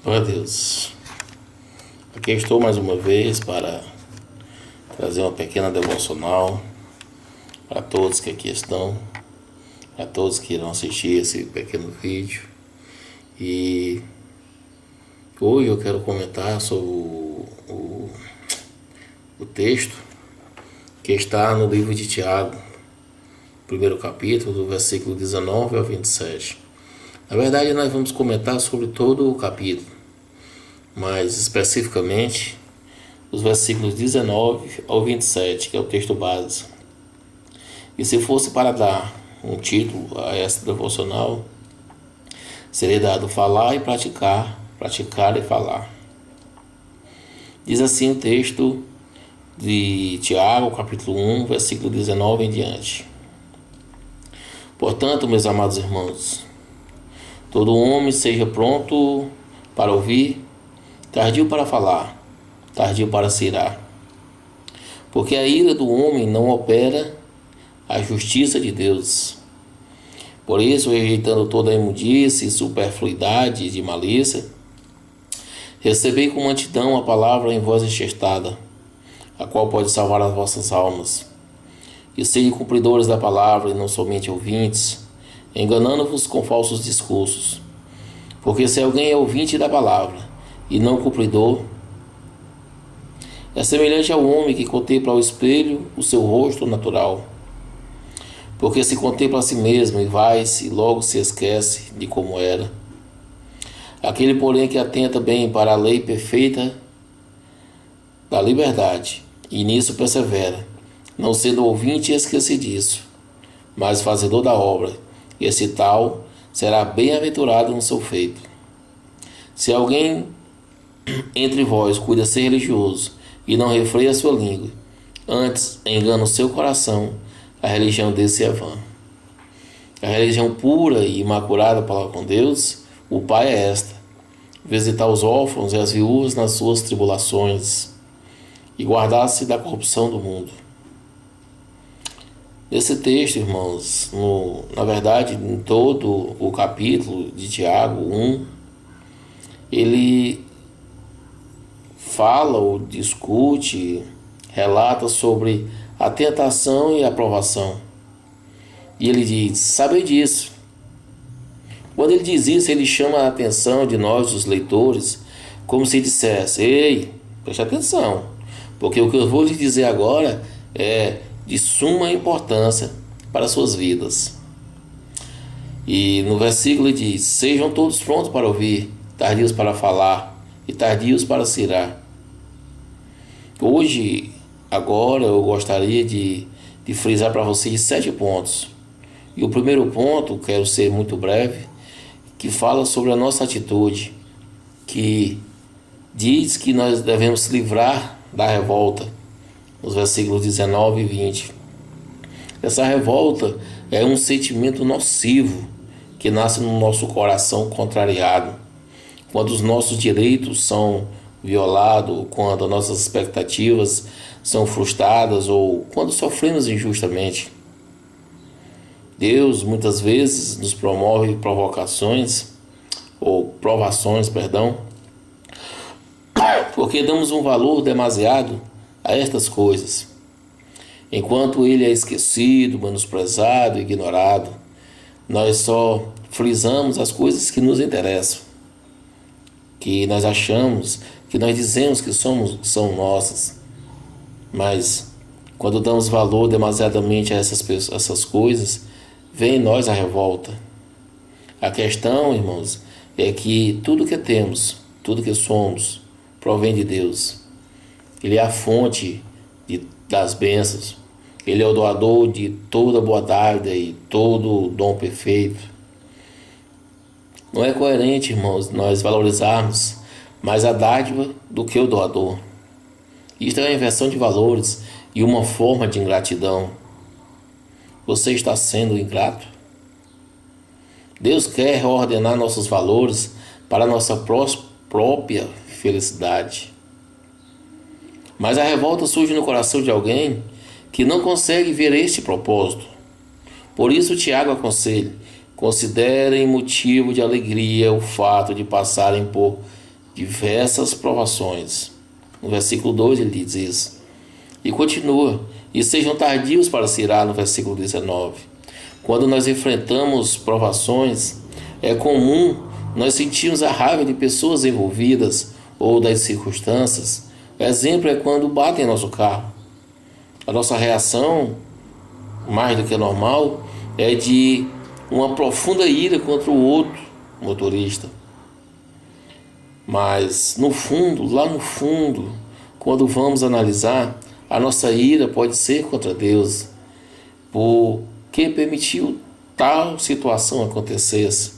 Glória a Deus. Aqui estou mais uma vez para trazer uma pequena devocional para todos que aqui estão, para todos que irão assistir esse pequeno vídeo. E hoje eu quero comentar sobre o texto que está no livro de Tiago, primeiro capítulo, do versículo 19 ao 27. Na verdade, nós vamos comentar sobre todo o capítulo, mas especificamente os versículos 19 ao 27, que é o texto base. E se fosse para dar um título a essa devocional, seria dado falar e praticar, praticar e falar. Diz assim o texto de Tiago, capítulo 1, versículo 19 em diante. Portanto, meus amados irmãos, todo homem seja pronto para ouvir, tardio para falar, tardio para se irar. Porque a ira do homem não opera a justiça de Deus. Por isso, rejeitando toda a imundície e superfluidade de malícia, recebei com mansidão a palavra em voz enxertada, a qual pode salvar as vossas almas. E sede cumpridores da palavra e não somente ouvintes, enganando-vos com falsos discursos. Porque se alguém é ouvinte da palavra e não cumpridor, é semelhante ao homem que contempla ao espelho o seu rosto natural. Porque se contempla a si mesmo e vai-se e logo se esquece de como era. Aquele, porém, que atenta bem para a lei perfeita da liberdade, e nisso persevera, não sendo ouvinte esquecidiço, mas fazedor da obra, esse tal será bem-aventurado no seu feito. Se alguém entre vós cuida ser religioso e não refreia a sua língua, antes engana o seu coração, a religião desse é vã. A religião pura e imaculada para com Deus, o Pai, é esta: visitar os órfãos e as viúvas nas suas tribulações e guardar-se da corrupção do mundo. Nesse texto, irmãos, na verdade, em todo o capítulo de Tiago 1, ele fala ou discute, relata sobre a tentação e a provação. E ele diz: sabei disso. Quando ele diz isso, ele chama a atenção de nós, os leitores, como se dissesse: ei, preste atenção, porque o que eu vou lhe dizer agora é de suma importância para as suas vidas. E no versículo ele diz: sejam todos prontos para ouvir, tardios para falar e tardios para se irar. Hoje, agora, eu gostaria de frisar para vocês 7 pontos. E o primeiro ponto, quero ser muito breve, que fala sobre a nossa atitude, que diz que nós devemos se livrar da revolta, nos versículos 19 e 20. Essa revolta é um sentimento nocivo que nasce no nosso coração contrariado, quando os nossos direitos são violados, quando nossas expectativas são frustradas ou quando sofremos injustamente. Deus muitas vezes nos promove provações, porque damos um valor demasiado a estas coisas, enquanto ele é esquecido, menosprezado, ignorado. Nós só frisamos as coisas que nos interessam, que nós achamos, que nós dizemos que são nossas, mas quando damos valor demasiadamente a essas coisas, vem em nós a revolta. A questão, irmãos, é que tudo que temos, tudo que somos, provém de Deus. Ele é a fonte das bênçãos. Ele é o doador de toda boa dádiva e todo dom perfeito. Não é coerente, irmãos, nós valorizarmos mais a dádiva do que o doador. Isto é uma inversão de valores e uma forma de ingratidão. Você está sendo ingrato? Deus quer reordenar nossos valores para a nossa própria felicidade. Mas a revolta surge no coração de alguém que não consegue ver este propósito. Por isso, Tiago aconselha: considerem motivo de alegria o fato de passarem por diversas provações. No versículo 2 ele diz isso. E continua: e sejam tardios para se irar, no versículo 19. Quando nós enfrentamos provações, é comum nós sentirmos a raiva de pessoas envolvidas ou das circunstâncias. O exemplo é quando batem em nosso carro. A nossa reação, mais do que normal, é de uma profunda ira contra o outro motorista. Mas no fundo, lá no fundo, quando vamos analisar, a nossa ira pode ser contra Deus, porque permitiu tal situação acontecesse.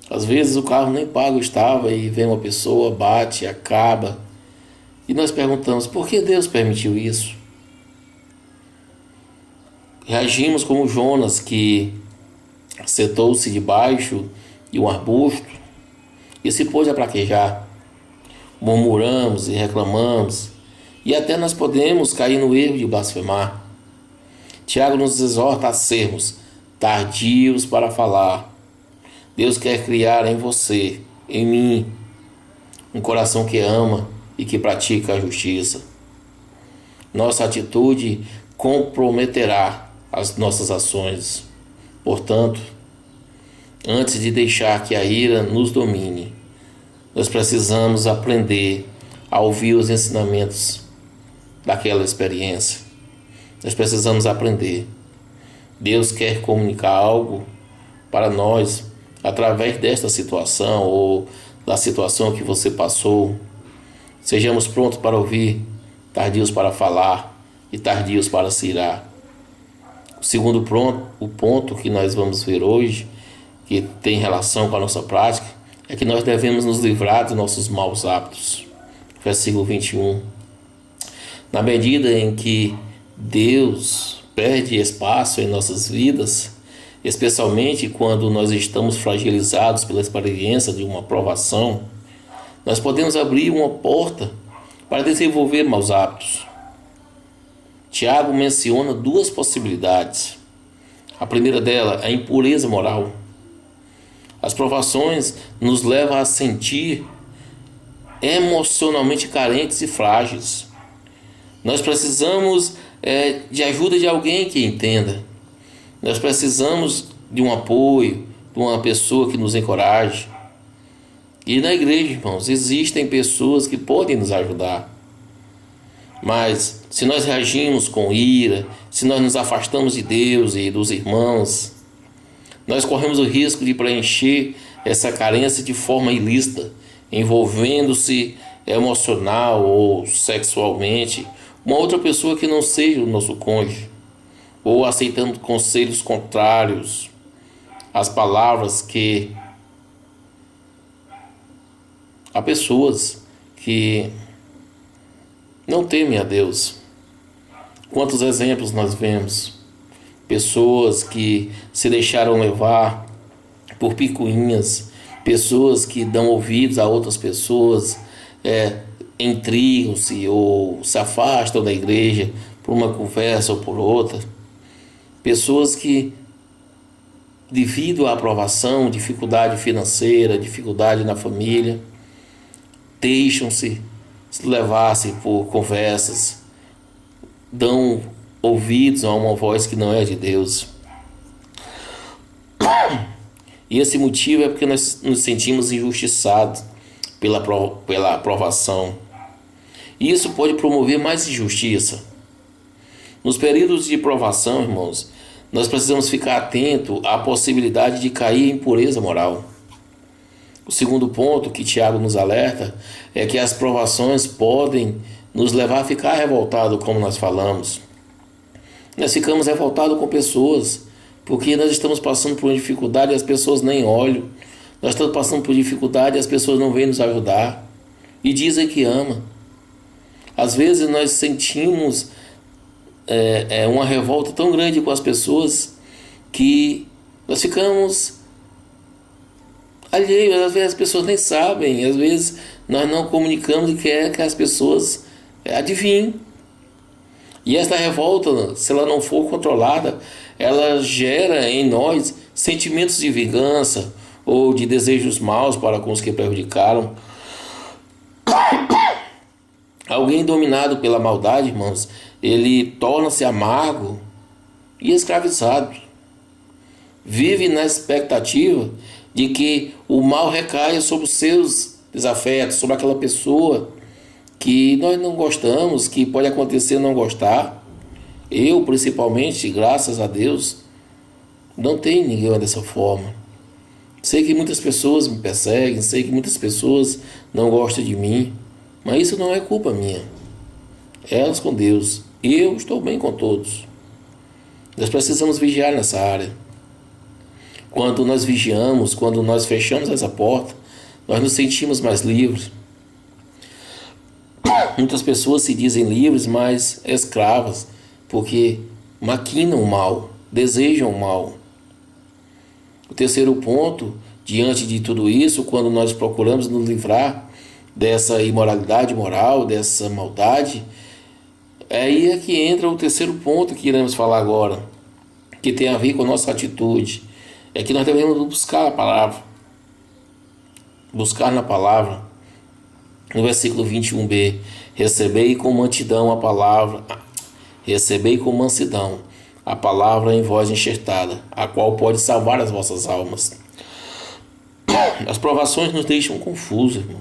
Às vezes o carro nem pago estava e vem uma pessoa, bate, acaba. E nós perguntamos: por que Deus permitiu isso? Reagimos como Jonas, que sentou-se debaixo de um arbusto e se pôs a praquejar. Murmuramos e reclamamos, e até nós podemos cair no erro de blasfemar. Tiago nos exorta a sermos tardios para falar. Deus quer criar em você, em mim, um coração que ama e que pratica a justiça. Nossa atitude comprometerá as nossas ações. Portanto, antes de deixar que a ira nos domine, nós precisamos aprender a ouvir os ensinamentos daquela experiência. Nós precisamos aprender. Deus quer comunicar algo para nós através desta situação ou da situação que você passou. Sejamos prontos para ouvir, tardios para falar e tardios para se irar. O ponto que nós vamos ver hoje, que tem relação com a nossa prática, é que nós devemos nos livrar dos nossos maus hábitos. Versículo 21. Na medida em que Deus perde espaço em nossas vidas, especialmente quando nós estamos fragilizados pela experiência de uma provação, nós podemos abrir uma porta para desenvolver maus hábitos. Tiago menciona duas possibilidades. A primeira dela é a impureza moral. As provações nos levam a sentir emocionalmente carentes e frágeis. Nós precisamos de ajuda de alguém que entenda. Nós precisamos de um apoio, de uma pessoa que nos encoraje. E na igreja, irmãos, existem pessoas que podem nos ajudar. Mas se nós reagimos com ira, se nós nos afastamos de Deus e dos irmãos, nós corremos o risco de preencher essa carência de forma ilícita, envolvendo-se emocional ou sexualmente uma outra pessoa que não seja o nosso cônjuge, ou aceitando conselhos contrários às palavras que há pessoas que não temem a Deus. Quantos exemplos nós vemos? Pessoas que se deixaram levar por picuinhas, pessoas que dão ouvidos a outras pessoas, intrigam-se ou se afastam da igreja por uma conversa ou por outra. Pessoas que, devido à aprovação, dificuldade financeira, dificuldade na família, deixam-se levar-se por conversas, dão ouvidos a uma voz que não é de Deus. E esse motivo é porque nós nos sentimos injustiçados pela aprovação. E isso pode promover mais injustiça. Nos períodos de provação, irmãos, nós precisamos ficar atentos à possibilidade de cair em impureza moral. O segundo ponto que Tiago nos alerta é que as provações podem nos levar a ficar revoltados, como nós falamos. Nós ficamos revoltados com pessoas, porque nós estamos passando por uma dificuldade e as pessoas nem olham. Nós estamos passando por dificuldade e as pessoas não vêm nos ajudar. E dizem que ama. Às vezes nós sentimos uma revolta tão grande com as pessoas que nós ficamos alheios. Às vezes as pessoas nem sabem, às vezes nós não comunicamos e quer que as pessoas adivinhem. E esta revolta, se ela não for controlada, ela gera em nós sentimentos de vingança ou de desejos maus para com os que prejudicaram. Alguém dominado pela maldade, irmãos, ele torna-se amargo e escravizado. Vive na expectativa de que o mal recaia sobre os seus desafetos, sobre aquela pessoa que nós não gostamos, que pode acontecer não gostar. Eu, principalmente, graças a Deus, não tenho ninguém dessa forma. Sei que muitas pessoas me perseguem, sei que muitas pessoas não gostam de mim, mas isso não é culpa minha. Elas com Deus. Eu estou bem com todos. Nós precisamos vigiar nessa área. Quando nós vigiamos, quando nós fechamos essa porta, nós nos sentimos mais livres. Muitas pessoas se dizem livres, mas escravas, porque maquinam o mal, desejam o mal. O terceiro ponto, diante de tudo isso, quando nós procuramos nos livrar dessa imoralidade moral, dessa maldade, aí é que entra o terceiro ponto que iremos falar agora, que tem a ver com a nossa atitude. É que nós devemos buscar a palavra. Buscar na palavra. No versículo 21b, recebei com mansidão a palavra, recebei com mansidão a palavra em vós enxertada, a qual pode salvar as vossas almas. As provações nos deixam confusos, irmão.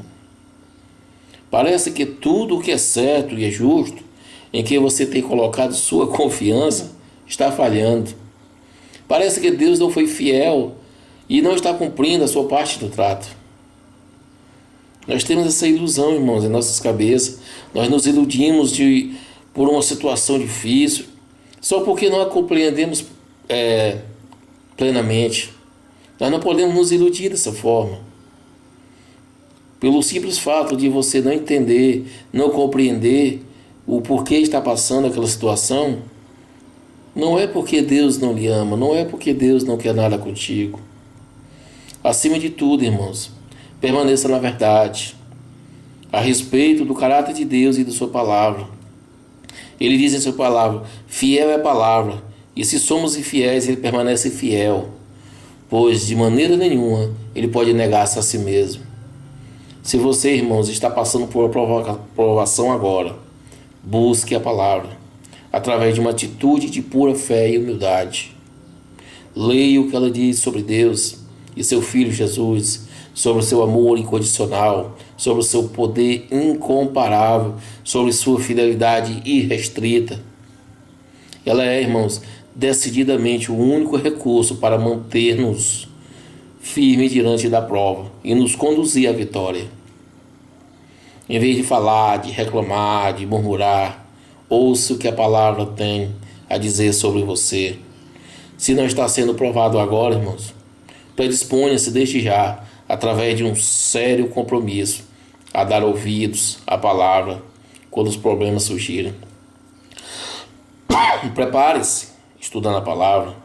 Parece que tudo o que é certo e é justo, em que você tem colocado sua confiança, está falhando. Parece que Deus não foi fiel e não está cumprindo a sua parte do trato. Nós temos essa ilusão, irmãos, em nossas cabeças. Nós nos iludimos por uma situação difícil, só porque não a compreendemos plenamente. Nós não podemos nos iludir dessa forma. Pelo simples fato de você não entender, não compreender o porquê está passando aquela situação, não é porque Deus não lhe ama, não é porque Deus não quer nada contigo. Acima de tudo, irmãos, permaneça na verdade, a respeito do caráter de Deus e da sua palavra. Ele diz em sua palavra, fiel é a palavra, e se somos infiéis, ele permanece fiel, pois de maneira nenhuma ele pode negar-se a si mesmo. Se você, irmãos, está passando por uma provação agora, busque a palavra, através de uma atitude de pura fé e humildade. Leia o que ela diz sobre Deus e seu Filho Jesus, sobre o seu amor incondicional, sobre o seu poder incomparável, sobre sua fidelidade irrestrita. Ela é, irmãos, decididamente o único recurso para manter-nos firmes diante da prova e nos conduzir à vitória. Em vez de falar, de reclamar, de murmurar, ouça o que a palavra tem a dizer sobre você. Se não está sendo provado agora, irmãos, predisponha-se desde já, através de um sério compromisso, a dar ouvidos à palavra quando os problemas surgirem. Prepare-se, estudando a palavra,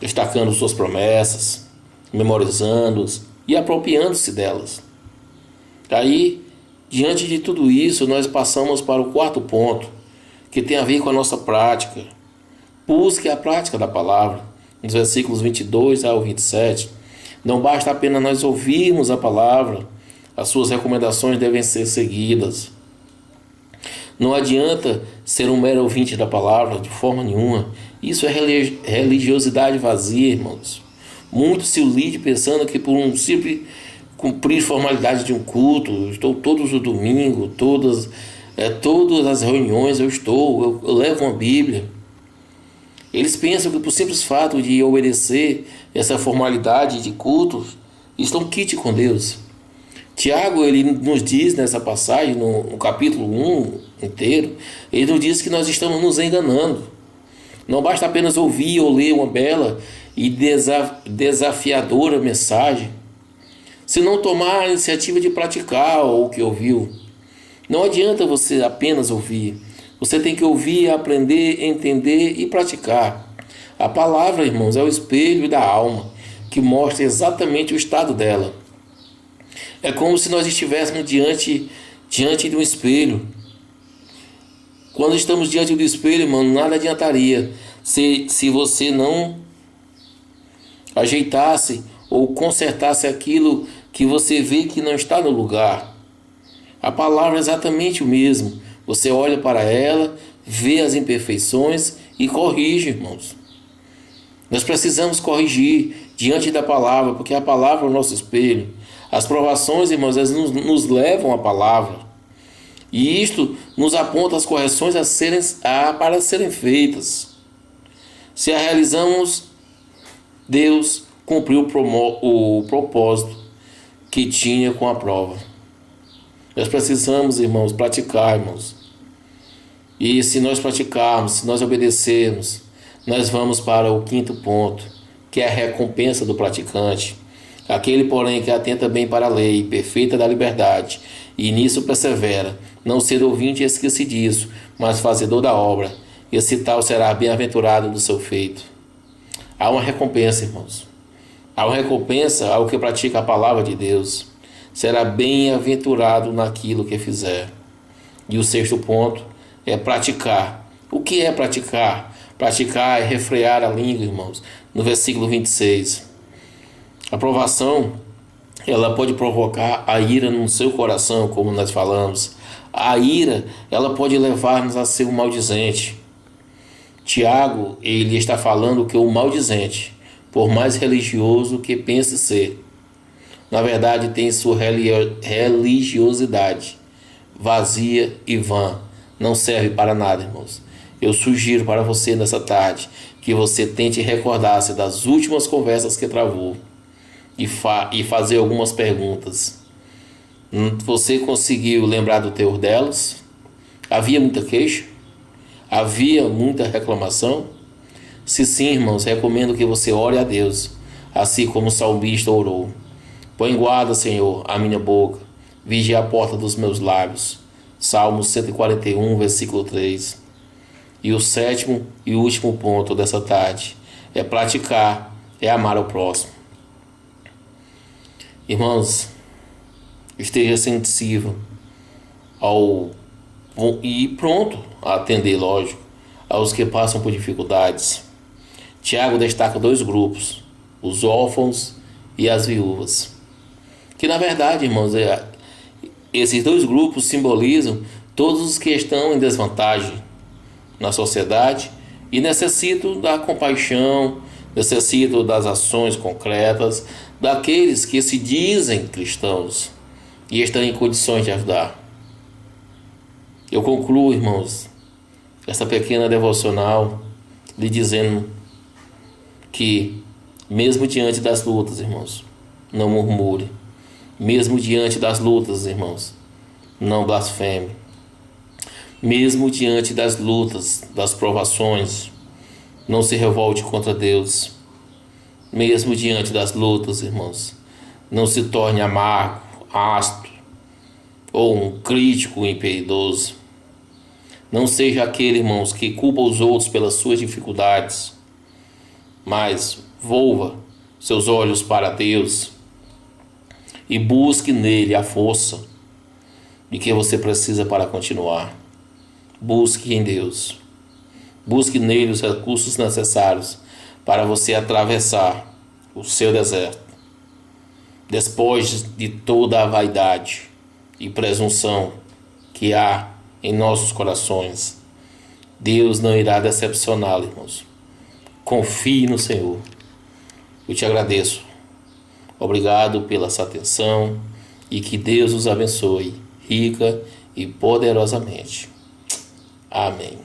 destacando suas promessas, memorizando-as e apropriando-se delas. Aí, diante de tudo isso, nós passamos para o quarto ponto, que tem a ver com a nossa prática. Busque a prática da palavra. Nos versículos 22 ao 27, não basta apenas nós ouvirmos a palavra, as suas recomendações devem ser seguidas. Não adianta ser um mero ouvinte da palavra, de forma nenhuma. Isso é religiosidade vazia, irmãos. Muitos se iludem pensando que por um simples cumprir formalidade de um culto, estou todos os domingos, todas as reuniões eu levo uma Bíblia. Eles pensam que por simples fato de obedecer essa formalidade de cultos, estão quite com Deus. Tiago, ele nos diz nessa passagem, no capítulo 1 inteiro, ele nos diz que nós estamos nos enganando. Não basta apenas ouvir ou ler uma bela e desafiadora mensagem, se não tomar a iniciativa de praticar o que ouviu. Não adianta você apenas ouvir. Você tem que ouvir, aprender, entender e praticar. A palavra, irmãos, é o espelho da alma, que mostra exatamente o estado dela. É como se nós estivéssemos diante de um espelho. Quando estamos diante do espelho, irmão, nada adiantaria se você não ajeitasse ou consertasse aquilo que você vê que não está no lugar. A palavra é exatamente o mesmo. Você olha para ela, vê as imperfeições e corrige, irmãos. Nós precisamos corrigir diante da palavra, porque a palavra é o nosso espelho. As provações, irmãos, elas nos levam à palavra. E isto nos aponta as correções para serem feitas. Se a realizamos, Deus cumpriu o propósito que tinha com a prova. Nós precisamos, irmãos, praticar, irmãos. E se nós praticarmos, se nós obedecermos, nós vamos para o quinto ponto, que é a recompensa do praticante. Aquele, porém, que atenta bem para a lei perfeita da liberdade, e nisso persevera, não ser ouvinte esquecidiço, mas fazedor da obra, esse tal será bem-aventurado do seu feito. Há uma recompensa, irmãos. Há uma recompensa ao que pratica a palavra de Deus. Será bem-aventurado naquilo que fizer. E o sexto ponto é praticar. O que é praticar? Praticar é refrear a língua, irmãos. No versículo 26. A provação, ela pode provocar a ira no seu coração, como nós falamos. A ira, ela pode levar-nos a ser um maldizente. Tiago, ele está falando que o maldizente, por mais religioso que pense ser, na verdade tem sua religiosidade vazia e vã, não serve para nada, irmãos. Eu sugiro para você nessa tarde que você tente recordar-se das últimas conversas que travou e fazer algumas perguntas. Você conseguiu lembrar do teor delas? Havia muita queixa? Havia muita reclamação? Se sim, irmãos, recomendo que você ore a Deus, assim como o salmista orou. Põe guarda, Senhor, a minha boca, vigia a porta dos meus lábios. Salmo 141, versículo 3. E o sétimo e último ponto dessa tarde é praticar, é amar ao próximo. Irmãos, esteja sensível e pronto a atender, lógico, aos que passam por dificuldades. Tiago destaca dois grupos, os órfãos e as viúvas. Que na verdade, irmãos, esses dois grupos simbolizam todos os que estão em desvantagem na sociedade e necessitam da compaixão, necessitam das ações concretas daqueles que se dizem cristãos e estão em condições de ajudar. Eu concluo, irmãos, esta pequena devocional lhe dizendo que, mesmo diante das lutas, irmãos, não murmure. Mesmo diante das lutas, irmãos, não blasfeme. Mesmo diante das lutas, das provações, não se revolte contra Deus. Mesmo diante das lutas, irmãos, não se torne amargo, áspero ou um crítico impiedoso. Não seja aquele, irmãos, que culpa os outros pelas suas dificuldades, mas volva seus olhos para Deus e busque nele a força de que você precisa para continuar. Busque em Deus. Busque nele os recursos necessários para você atravessar o seu deserto. Despoje de toda a vaidade e presunção que há em nossos corações. Deus não irá decepcioná-lo, irmãos. Confie no Senhor. Eu te agradeço. Obrigado pela sua atenção e que Deus os abençoe rica e poderosamente. Amém.